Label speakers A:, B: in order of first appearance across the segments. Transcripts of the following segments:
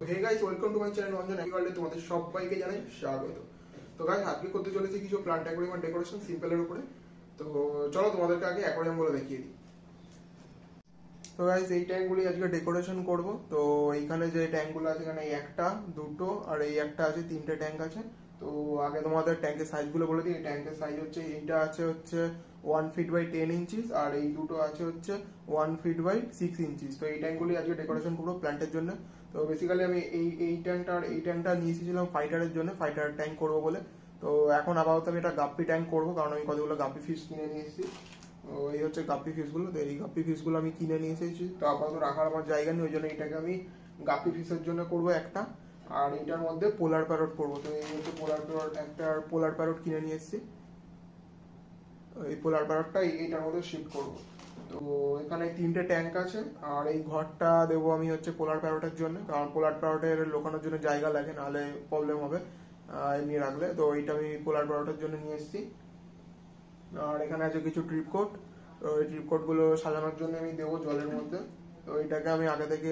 A: Hey guys, welcome to my channel Anjan এগ্রিকালচারে তোমাদের সবাইকে জানাই স্বাগত। তো গাইস, আজকে করতে চলেছি কিছু প্লান্ট অ্যাকোয়ারিয়াম ডেকোরেশন সিম্পলের উপরে। তো চলো তোমাদেরকে আগে অ্যাকোয়ারিয়াম গুলো দেখিয়ে দিই। তো গাইস, এই ট্যাঙ্কগুলি আজকে ডেকোরেশন করব। তো এইখানে যে ট্যাঙ্কগুলো আছে, এখানে একটা, দুটো আর এই একটা আছে, তিনটে ট্যাঙ্ক আছে। তো আগে তোমাদের ট্যাঙ্কের সাইজগুলো বলে দিই। ট্যাঙ্কের সাইজ হচ্ছে, এইটা আছে হচ্ছে 1 ফিট বাই 10 ইঞ্চিস, আর এই দুটো আছে হচ্ছে 1 ফিট বাই 6 ইঞ্চিস। তো এই ট্যাঙ্কগুলি আজকে ডেকোরেশন করবো প্ল্যান্টের জন্য। তো বেসিক্যালি আমি এই ট্যাঙ্কটা আর এই ট্যাঙ্কটা নিয়ে এসেছিলাম ফাইটারের জন্য, ফাইটার ট্যাঙ্ক করবো বলে। তো এখন আপাতত আমি এটা গাপ্পি ট্যাঙ্ক করবো, কারণ আমি কতগুলো গাপ্পি ফিশ কিনে নিয়ে এসেছি। তো এই হচ্ছে গাপ্পি ফিশগুলো। তো এই গাপ্পি ফিশগুলো আমি কিনে নিয়ে এসেছি। তো আপাতত রাখার আমার জায়গা নেই, ওই জন্য এটাকে আমি গাপ্পি ফিশের জন্য করবো একটা। আর এটার মধ্যে পোলার প্যারট করবো। তো এই হচ্ছে পোলার প্যারট, একটা পোলার প্যারট কিনে নিয়ে এসেছি। এই পোলার প্যারটটা এইটার মধ্যে শিফট করবো। তো এখানে তিনটে ট্যাঙ্ক আছে, আর এই ঘরটা দেবো আমি হচ্ছে পোলার প্যারটের জন্য, কারণ পোলার প্যারটের লোকানোর জন্য জায়গা লাগে, নাহলে প্রবলেম হবে এমনি রাখলে। তো এইটা আমি পোলার প্যারটের জন্য নিয়ে এসেছি। আর এখানে আছে কিছু ট্রিপ কোট। তো এই ট্রিপ কোটগুলো সাজানোর জন্য আমি দেবো জলের মধ্যে। তো এটাকে আমি আগে থেকে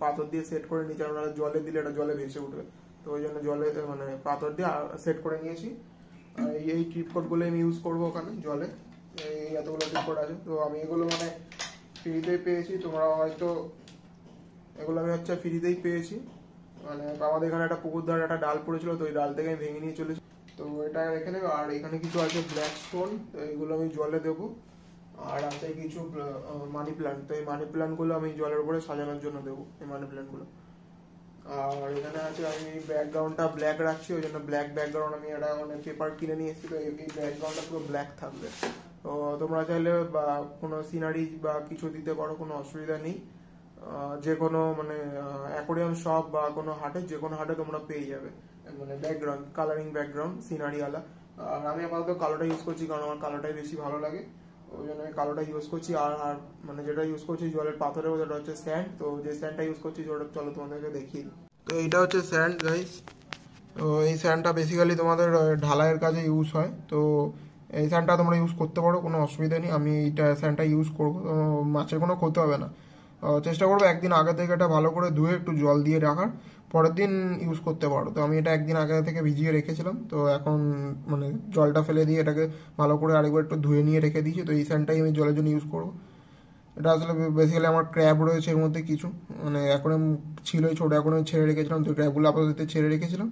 A: পাথর দিয়ে সেট করে নিয়েছি, নাহলে জলে দিলে এটা জলে ভেসে উঠবে। তো ওই জন্য জলে মানে পাথর দিয়ে সেট করে নিয়েছি। এই ট্রিপ কোটগুলো আমি ইউজ করবো ওখানে জলে। এই এতগুলো ট্রিপ কোট আছে। তো আমি এগুলো মানে ফ্রিতেই পেয়েছি, তোমরা হয়তো এগুলো আমি হচ্ছে ফ্রিতেই পেয়েছি। মানে আমাদের এখানে একটা পুকুর ধারে একটা ডাল পড়েছিল, তো ওই ডাল থেকে আমি ভেঙে নিয়ে চলেছি। তো এটা রেখে নেবে। আর এখানে কিছু আছে ব্ল্যাক স্টোন, তো এইগুলো আমি জলে দেবো। আর আছে কিছু মানি প্ল্যান্ট। তো এই মানি প্ল্যান্টগুলো আমি জলের উপরে সাজানোর জন্য দেবো, এই মানি প্ল্যান্টগুলো। আর এখানে আছে, আমি ব্যাকগ্রাউন্ডটা ব্ল্যাক রাখছি, ওই জন্য ব্ল্যাক ব্যাকগ্রাউন্ড আমি একটা মানে পেপার কিনে নিয়ে এসেছি। তো এই ব্যাকগ্রাউন্ডটা পুরো ব্ল্যাক থাকবে। তো তোমরা চাইলে বা কোনো সিনারি বা কিছু দিতে পারো, কোনো অসুবিধা নেই। যে কোনো মানে অ্যাকোয়ারিয়াম শপ বা কোনো হাটে, যে কোনো হাটে তোমরা পেয়ে যাবে মানে ব্যাকগ্রাউন্ড, কালারিং ব্যাকগ্রাউন্ড সিনারি আলা। আর আমি আপাতত কালোটা ইউজ করছি, কারণ আমার কালোটাই বেশি ভালো লাগে, ওই জন্য আমি কালোটা ইউজ করছি। আর মানে যেটা ইউজ করছি জলের পাথরের, যেটা হচ্ছে স্যান্ড। তো যে স্যান্ডটা ইউজ করছি ওটা চলো তোমাদেরকে দেখিয়ে দিই। তো এইটা হচ্ছে স্যান্ড গাইস। তো এই স্যান্ডটা বেসিক্যালি তোমাদের ঢালাইয়ের কাজে ইউজ হয়। তো এই স্যান্ডটা তোমরা ইউজ করতে পারো, কোনো অসুবিধা নেই। আমি এইটা স্যান্ডটা ইউজ করবো, মাছের কোনো ক্ষতি হবে না। চেষ্টা করবো একদিন আগে থেকে এটা ভালো করে ধুয়ে একটু জল দিয়ে রাখার, পরের দিন ইউজ করতে পারো। তো আমি এটা একদিন আগে থেকে ভিজিয়ে রেখেছিলাম। তো এখন মানে জলটা ফেলে দিয়ে এটাকে ভালো করে আরেকবার একটু ধুয়ে নিয়ে রেখে দিয়েছি। তো এই স্যান্ডটাই আমি জলের জন্য ইউজ করবো। এটা আসলে বেসিক্যালি আমার ক্র্যাব রয়েছে এর মধ্যে কিছু, মানে অ্যাকোয়ারিয়াম ছিল ছোটো, অ্যাকোয়ারিয়াম ছেড়ে রেখেছিলাম। তো ক্র্যাবগুলো আপাতত ছেড়ে রেখেছিলাম,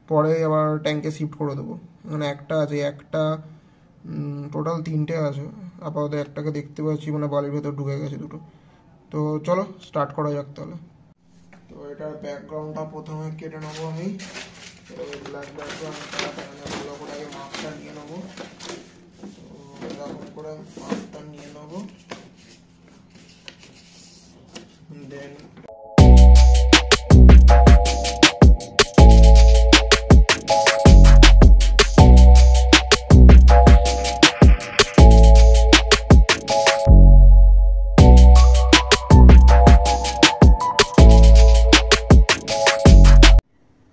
A: পরে আবার ট্যাঙ্কে শিফট করে দেবো। মানে একটা আছে, একটা টোটাল তিনটে আছে আপাতত। একটাকে দেখতে পাচ্ছি মানে বালির ভেতর ঢুকে গেছে দুটো। তো চলো স্টার্ট করা যাক তাহলে। তো এটার ব্যাকগ্রাউন্ডটা প্রথমে কেটে নেবো আমি। তো ব্ল্যাক ব্যাকগ্রাউন্ডটা ভালো করে আগে মাপটা নিয়ে নেবো। তো এরকম করে মাপটা নিয়ে নেবো। দেন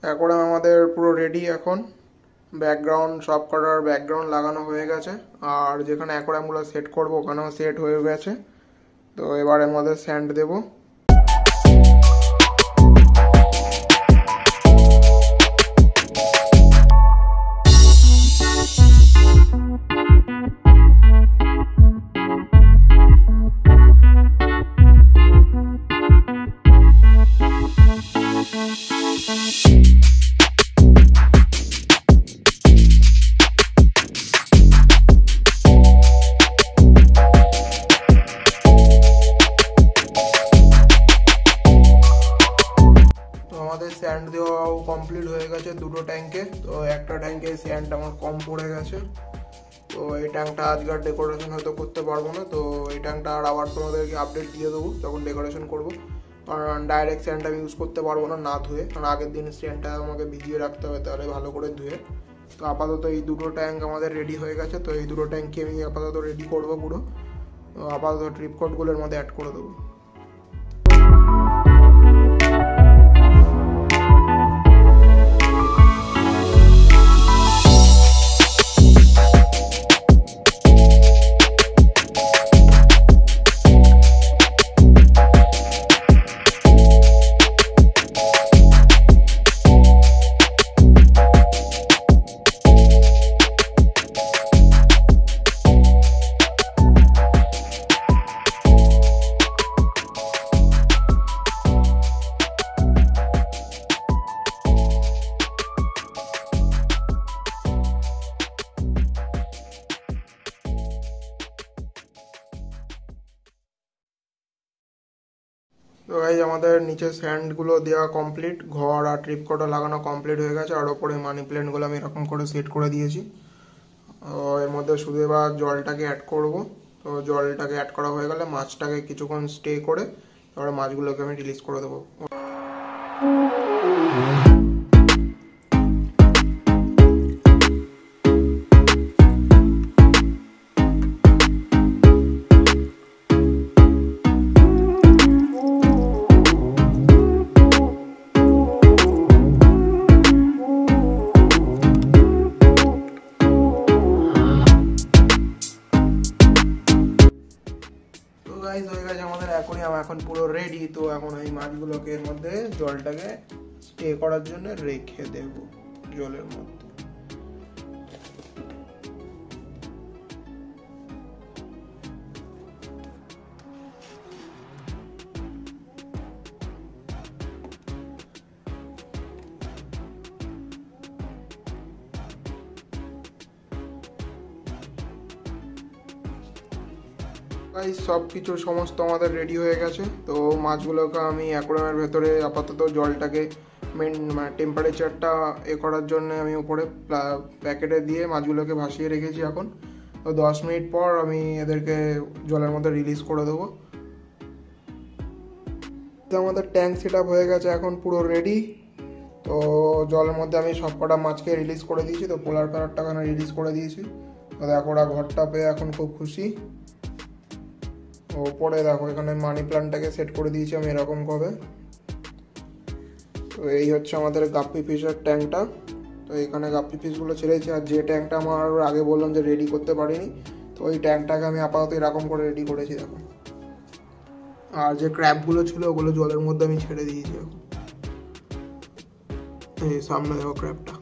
A: অ্যাকোয়ারিয়াম আমাদের পুরো রেডি এখন। ব্যাকগ্রাউন্ড সব কটার ব্যাকগ্রাউন্ড লাগানো হয়ে গেছে, আর যেখানে অ্যাকোয়ারিয়ামগুলো সেট করবো ওখানেও সেট হয়ে গেছে। তো এবার এর মধ্যে স্যান্ড দেবো। স্যান্ড দেওয়াও কমপ্লিট হয়ে গেছে দুটো ট্যাঙ্কে। তো একটা ট্যাঙ্কে স্যান্ড আমার কম পড়ে গেছে। তো এই ট্যাঙ্কটা আজকে আর ডেকোরেশন হয়তো করতে পারবো না। তো এই ট্যাঙ্কটা আর আবার তোমাদেরকে আপডেট দিয়ে দেবো যখন ডেকোরেশন করবো। কারণ ডাইরেক্ট স্যান্ড আমি ইউজ করতে পারবো না, না ধুয়ে, কারণ আগের দিন স্যান্ডটা আমাকে ভিজিয়ে রাখতে হবে, তাহলে ভালো করে ধুয়ে। তো আপাতত এই দুটো ট্যাঙ্ক আমাদের রেডি হয়ে গেছে। তো এই দুটো ট্যাঙ্ককে আমি আপাতত রেডি করবো পুরো। আপাতত ট্রিপ কোটগুলোর মধ্যে অ্যাড করে দেবো। আমাদের নিচে স্যান্ডগুলো দেওয়া কমপ্লিট, ঘর আর ট্রিপ কোডও লাগানো কমপ্লিট হয়ে গেছে। আর ওপরে মানি প্ল্যান্টগুলো আমি এরকম করে সেট করে দিয়েছি। এর মধ্যে শুধু এবার জলটাকে অ্যাড করব। তো জলটাকে অ্যাড করা হয়ে গেলে মাছটাকে কিছুক্ষণ স্টে করে তারপরে মাছগুলোকে আমি রিলিজ করে দেবো। হয়ে গেছে আমাদের অ্যাকোয়ারিয়াম, এখন পুরো রেডি। তো এখন এই মাছগুলোকে এর মধ্যে জলটাকে স্টে করার জন্য রেখে দেব জলের মধ্যে। সব কিছু সমস্ত আমাদের রেডি হয়ে গেছে। তো মাছগুলোকে আমি অ্যাকোয়ারিয়ামের ভেতরে আপাতত জলটাকে টেম্পারেচারটা করার জন্য আমি উপরে প্যাকেটে দিয়ে মাছগুলোকে ভাসিয়ে রেখেছি। এখন তো 10 মিনিট পর আমি এদেরকে জলের মধ্যে রিলিজ করে দেবো। আমাদের ট্যাঙ্ক সেট আপ হয়ে গেছে, এখন পুরো রেডি। তো জলের মধ্যে আমি সব কটা মাছকে রিলিজ করে দিয়েছি। তো পোলার প্যারটটা এখানে রিলিজ করে দিয়েছি। তো দেখো ওরা ঘরটা পেয়ে এখন খুব খুশি। ওপরে দেখো এখানে মানি প্ল্যান্টটাকে সেট করে দিয়েছি আমি এরকম ভাবে। তো এই হচ্ছে আমাদের গাপ্পি ফিশের ট্যাঙ্কটা। তো এখানে গাপ্পি ফিশগুলো ছেড়েছি। আর যে ট্যাঙ্কটা আমার আগে বললাম যে রেডি করতে পারিনি, তো ওই ট্যাঙ্কটাকে আমি আপাতত এরকম করে রেডি করেছি দেখো। আর যে ক্র্যাবগুলো ছিল ওগুলো জলের মধ্যে আমি ছেড়ে দিয়েছি এখন। এই সামনে দেখো ক্র্যাবটা।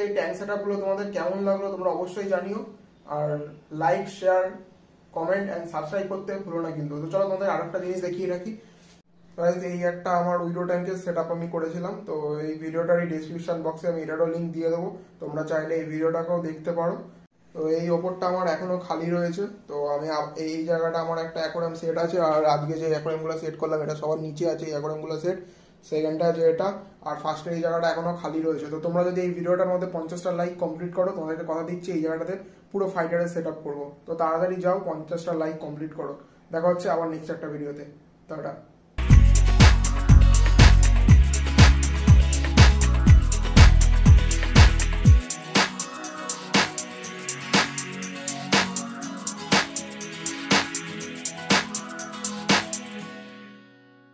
A: এই ট্যাঙ্ক সেটআপগুলো তোমাদের কেমন লাগলো তোমরা অবশ্যই জানিও। আর like, share, comment and subscribe করতে ভুলো না কিন্তু। তো চলো তোমাদের আরেকটা জিনিস দেখিয়ে রাখি। এই একটা আমার উইডো ট্যাঙ্কের সেটআপ আমি করেছিলাম। তো এই ভিডিওটার ডেসক্রিপশন বক্সে আমি এটারও লিঙ্ক দিয়ে দেবো, তোমরা চাইলে এই ভিডিওটাকেও দেখতে পারো। তো এই ওপরটা আমার এখনো খালি রয়েছে। তো আমি এই জায়গাটা আমার একটা অ্যাকোয়ারিয়াম সেট আছে। আর আজকে যে অ্যাকোয়ারিয়ামগুলো সেট করলাম এটা সবার নিচে আছে এই অ্যাকোয়ারিয়ামগুলো সেট। সেকেন্ডটা যে এটা, আর ফার্স্টের এই জায়গাটা এখনো খালি রয়েছে। তো তোমরা যদি এই ভিডিওটার মধ্যে 50টা লাইক কমপ্লিট করো, তোমাদেরকে কথা দিচ্ছি এই জায়গাটাতে পুরো ফাইটারের সেট আপ করবো। তো তাড়াতাড়ি যাও, 50টা লাইক কমপ্লিট করো। দেখা হচ্ছে আবার নেক্সট একটা ভিডিওতে। টাটা।